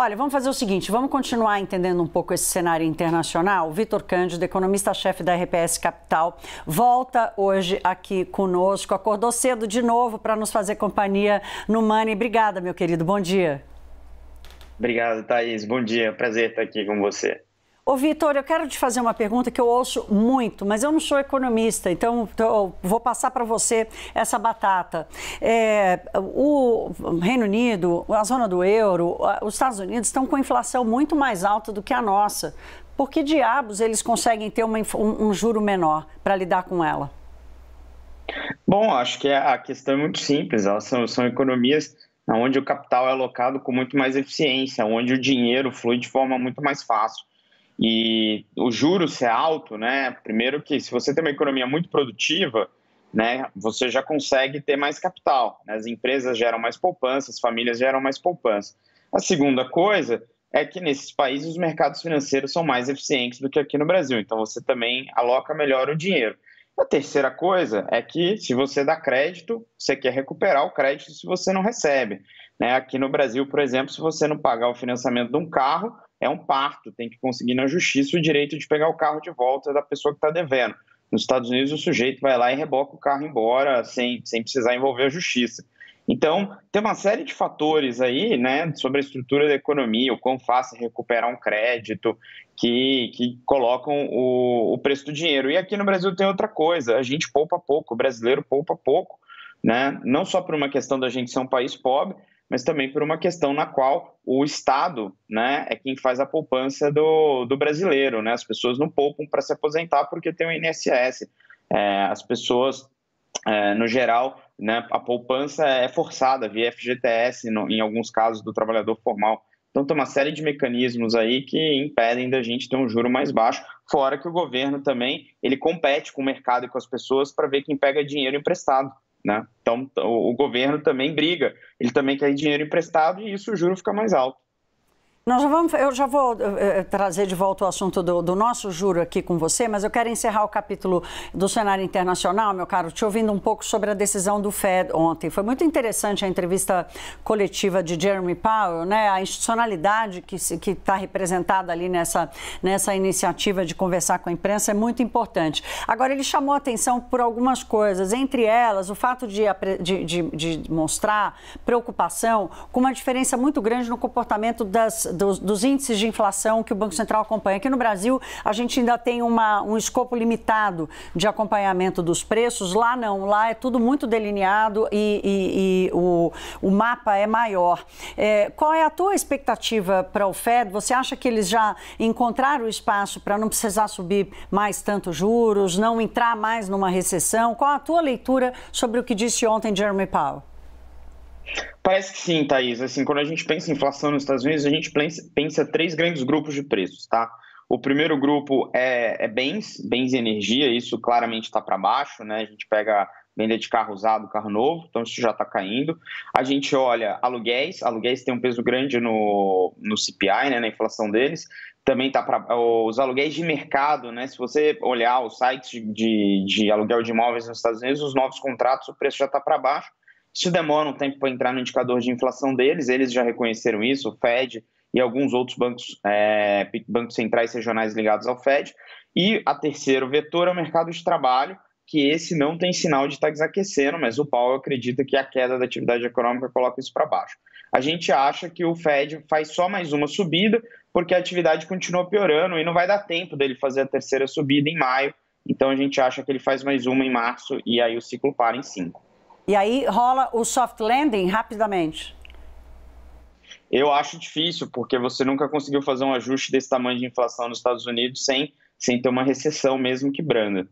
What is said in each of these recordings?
Olha, vamos fazer o seguinte, vamos continuar entendendo um pouco esse cenário internacional. O Vitor Cândido, economista-chefe da RPS Capital, volta hoje aqui conosco. Acordou cedo de novo para nos fazer companhia no Money. Obrigada, meu querido. Bom dia. Obrigado, Thaís. Bom dia. Prazer estar aqui com você. Ô, Vitor, eu quero te fazer uma pergunta que eu ouço muito, mas eu não sou economista, então eu vou passar para você essa batata. O Reino Unido, a zona do euro, os Estados Unidos estão com inflação muito mais alta do que a nossa. Por que diabos eles conseguem ter um juro menor para lidar com ela? Bom, acho que a questão é muito simples. Elas são economias onde o capital é alocado com muito mais eficiência, onde o dinheiro flui de forma muito mais fácil. E o juros ser alto, né? Primeiro que se você tem uma economia muito produtiva, né, você já consegue ter mais capital, né? As empresas geram mais poupança, as famílias geram mais poupança. A segunda coisa é que nesses países os mercados financeiros são mais eficientes do que aqui no Brasil, então você também aloca melhor o dinheiro. A terceira coisa é que se você dá crédito, você quer recuperar o crédito se você não recebe, né? Aqui no Brasil, por exemplo, se você não pagar o financiamento de um carro, é um parto, tem que conseguir na justiça o direito de pegar o carro de volta da pessoa que está devendo. Nos Estados Unidos, o sujeito vai lá e reboca o carro embora sem precisar envolver a justiça. Então, tem uma série de fatores aí, né, sobre a estrutura da economia, o quão fácil é recuperar um crédito, que colocam o preço do dinheiro. E aqui no Brasil tem outra coisa, a gente poupa pouco, o brasileiro poupa pouco, né, não só por uma questão da gente ser um país pobre, mas também por uma questão na qual o Estado, né, é quem faz a poupança do brasileiro, né? As pessoas não poupam para se aposentar porque tem o INSS. As pessoas, no geral, né, a poupança é forçada via FGTS, em alguns casos, do trabalhador formal. Então, tem uma série de mecanismos aí que impedem da gente ter um juro mais baixo, fora que o governo também ele compete com o mercado e com as pessoas para ver quem pega dinheiro emprestado, né? Então, o governo também briga, ele também quer dinheiro emprestado e isso o juro fica mais alto. Eu já vou trazer de volta o assunto do nosso juro aqui com você, mas eu quero encerrar o capítulo do cenário internacional, meu caro, te ouvindo um pouco sobre a decisão do Fed ontem. Foi muito interessante a entrevista coletiva de Jeremy Powell, né? A institucionalidade que está representada ali nessa iniciativa de conversar com a imprensa é muito importante. Agora, ele chamou a atenção por algumas coisas, entre elas o fato de mostrar preocupação com uma diferença muito grande no comportamento dos índices de inflação que o Banco Central acompanha. Aqui no Brasil, a gente ainda tem um escopo limitado de acompanhamento dos preços. Lá não, lá é tudo muito delineado e o mapa é maior. Qual é a tua expectativa para o Fed? Você acha que eles já encontraram espaço para não precisar subir mais tanto juros, não entrar mais numa recessão? Qual a tua leitura sobre o que disse ontem Jeremy Powell? Parece que sim, Thaís. Assim, quando a gente pensa em inflação nos Estados Unidos, a gente pensa três grandes grupos de preços, tá? O primeiro grupo é bens e energia, isso claramente está para baixo, né? A gente pega venda de carro usado, carro novo, então isso já está caindo. A gente olha aluguéis têm um peso grande no CPI, né, na inflação deles. Também tá para os aluguéis de mercado, né? Se você olhar os sites de aluguel de imóveis nos Estados Unidos, os novos contratos, o preço já está para baixo. Isso demora um tempo para entrar no indicador de inflação deles, eles já reconheceram isso, o Fed e alguns outros bancos centrais regionais ligados ao Fed. E a terceiro vetor é o mercado de trabalho, que esse não tem sinal de estar desaquecendo, mas o Powell acredita que a queda da atividade econômica coloca isso para baixo. A gente acha que o Fed faz só mais uma subida, porque a atividade continua piorando e não vai dar tempo dele fazer a terceira subida em maio, então a gente acha que ele faz mais uma em março e aí o ciclo para em 5. E aí rola o soft landing rapidamente? Eu acho difícil, porque você nunca conseguiu fazer um ajuste desse tamanho de inflação nos Estados Unidos sem ter uma recessão mesmo que branda.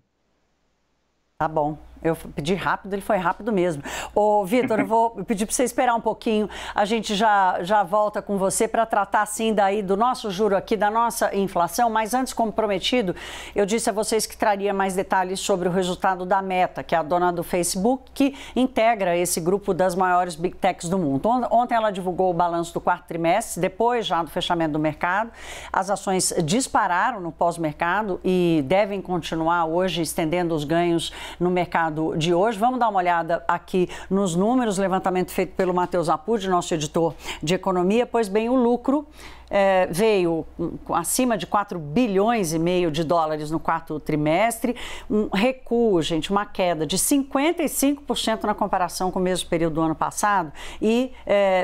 Tá bom. Eu pedi rápido, ele foi rápido mesmo. Ô, Vitor, eu vou pedir para você esperar um pouquinho. A gente já volta com você para tratar, assim, daí do nosso juro aqui, da nossa inflação. Mas antes, como prometido, eu disse a vocês que traria mais detalhes sobre o resultado da Meta, que é a dona do Facebook, que integra esse grupo das maiores Big Techs do mundo. Ontem ela divulgou o balanço do quarto trimestre, depois já do fechamento do mercado. As ações dispararam no pós-mercado e devem continuar hoje estendendo os ganhos no mercado mercado de hoje. Vamos dar uma olhada aqui nos números, levantamento feito pelo Matheus Apud, nosso editor de economia. Pois bem, o lucro veio acima de 4 bilhões e meio de dólares no quarto trimestre, um recuo, gente, uma queda de 55% na comparação com o mesmo período do ano passado e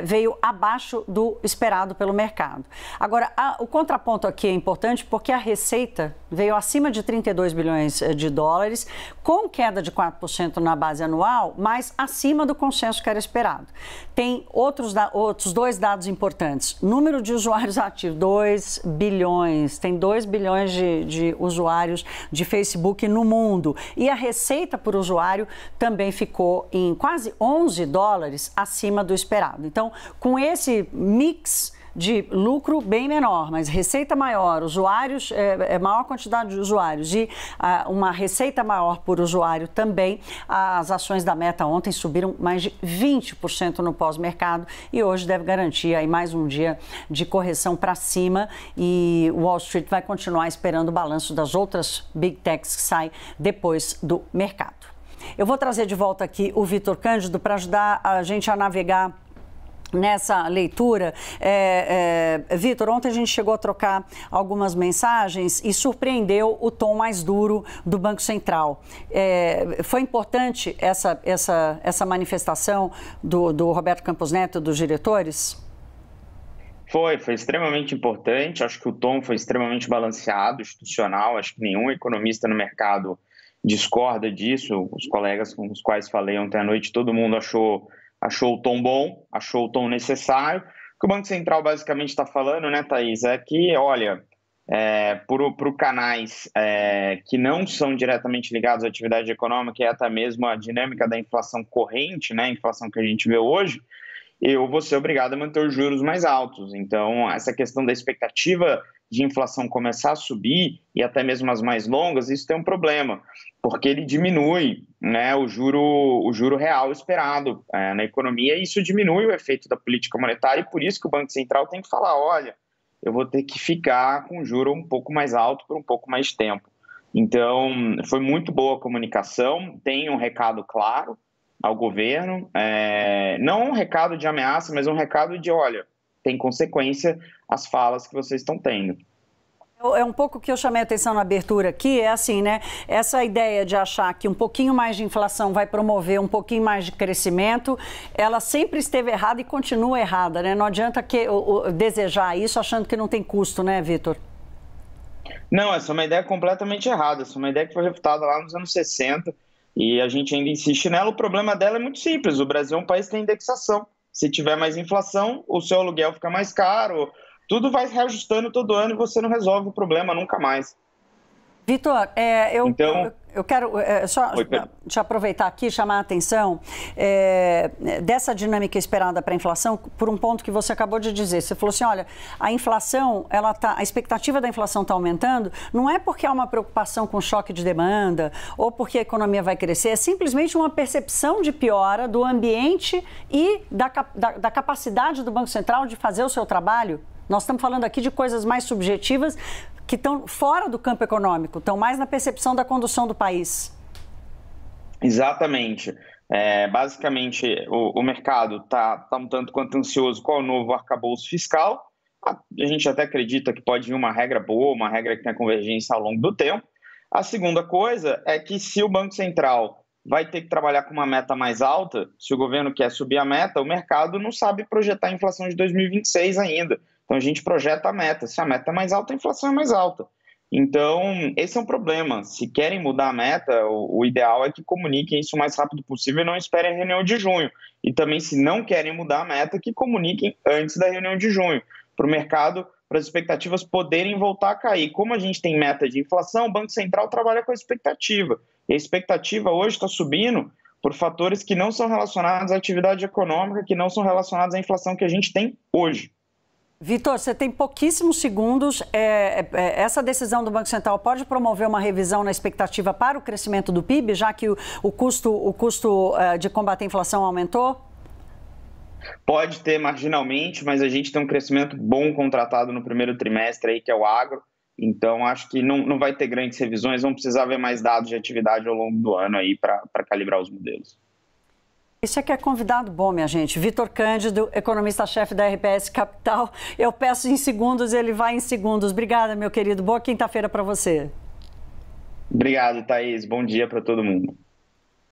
veio abaixo do esperado pelo mercado. Agora, o contraponto aqui é importante porque a receita veio acima de 32 bilhões de dólares, com queda de 4% na base anual, mas acima do consenso que era esperado. Tem outros dois dados importantes. Número de usuários ativos, 2 bilhões. Tem 2 bilhões de usuários de Facebook no mundo. E a receita por usuário também ficou em quase 11 dólares acima do esperado. Então, com esse mix de lucro bem menor, mas receita maior, usuários, maior quantidade de usuários e uma receita maior por usuário também, as ações da Meta ontem subiram mais de 20% no pós-mercado e hoje deve garantir aí mais um dia de correção para cima e Wall Street vai continuar esperando o balanço das outras Big Techs que saem depois do mercado. Eu vou trazer de volta aqui o Vitor Cândido para ajudar a gente a navegar nessa leitura. Vitor, ontem a gente chegou a trocar algumas mensagens e surpreendeu o tom mais duro do Banco Central. Foi importante essa manifestação do Roberto Campos Neto, dos diretores? Foi extremamente importante. Acho que o tom foi extremamente balanceado, institucional. Acho que nenhum economista no mercado discorda disso. Os colegas com os quais falei ontem à noite, todo mundo achou o tom bom, achou o tom necessário. O que o Banco Central basicamente está falando, né, Thaís, é que, olha, por canais que não são diretamente ligados à atividade econômica e até mesmo à dinâmica da inflação corrente, né, a inflação que a gente vê hoje, eu vou ser obrigado a manter os juros mais altos. Então, essa questão da expectativa de inflação começar a subir, e até mesmo as mais longas, isso tem um problema, porque ele diminui, né, o juro real esperado na economia, e isso diminui o efeito da política monetária, e por isso que o Banco Central tem que falar, olha, eu vou ter que ficar com o juro um pouco mais alto por um pouco mais de tempo. Então, foi muito boa a comunicação, tem um recado claro ao governo, não um recado de ameaça, mas um recado de, olha, tem consequência as falas que vocês estão tendo. É um pouco que eu chamei a atenção na abertura aqui, é assim, né? Essa ideia de achar que um pouquinho mais de inflação vai promover um pouquinho mais de crescimento, ela sempre esteve errada e continua errada, né? Não adianta desejar isso achando que não tem custo, né, Vitor? Não, essa é uma ideia completamente errada. Essa é uma ideia que foi refutada lá nos anos 60 e a gente ainda insiste nela. O problema dela é muito simples. O Brasil é um país que tem indexação. Se tiver mais inflação, o seu aluguel fica mais caro, tudo vai reajustando todo ano e você não resolve o problema nunca mais. Vitor, eu quero só te aproveitar aqui e chamar a atenção dessa dinâmica esperada para a inflação por um ponto que você acabou de dizer. Você falou assim, olha, a inflação, a expectativa da inflação está aumentando, não é porque há uma preocupação com choque de demanda ou porque a economia vai crescer, é simplesmente uma percepção de piora do ambiente e da capacidade do Banco Central de fazer o seu trabalho. Nós estamos falando aqui de coisas mais subjetivas que estão fora do campo econômico, estão mais na percepção da condução do país. Exatamente. Basicamente, o mercado está um tanto quanto ansioso com o novo arcabouço fiscal. A gente até acredita que pode vir uma regra boa, uma regra que tenha convergência ao longo do tempo. A segunda coisa é que se o Banco Central vai ter que trabalhar com uma meta mais alta, se o governo quer subir a meta, o mercado não sabe projetar a inflação de 2026 ainda. Então, a gente projeta a meta. Se a meta é mais alta, a inflação é mais alta. Então, esse é um problema. Se querem mudar a meta, o ideal é que comuniquem isso o mais rápido possível e não esperem a reunião de junho. E também, se não querem mudar a meta, que comuniquem antes da reunião de junho, para o mercado, para as expectativas poderem voltar a cair. Como a gente tem meta de inflação, o Banco Central trabalha com a expectativa. E a expectativa hoje está subindo por fatores que não são relacionados à atividade econômica, que não são relacionados à inflação que a gente tem hoje. Vitor, você tem pouquíssimos segundos. Essa decisão do Banco Central pode promover uma revisão na expectativa para o crescimento do PIB, já que o custo de combater a inflação aumentou? Pode ter marginalmente, mas a gente tem um crescimento bom contratado no primeiro trimestre, aí, que é o agro. Então, acho que não vai ter grandes revisões, vão precisar ver mais dados de atividade ao longo do ano aí para calibrar os modelos. Isso é que é convidado bom, minha gente. Vitor Cândido, economista-chefe da RPS Capital. Eu peço em segundos, ele vai em segundos. Obrigada, meu querido. Boa quinta-feira para você. Obrigado, Thaís. Bom dia para todo mundo.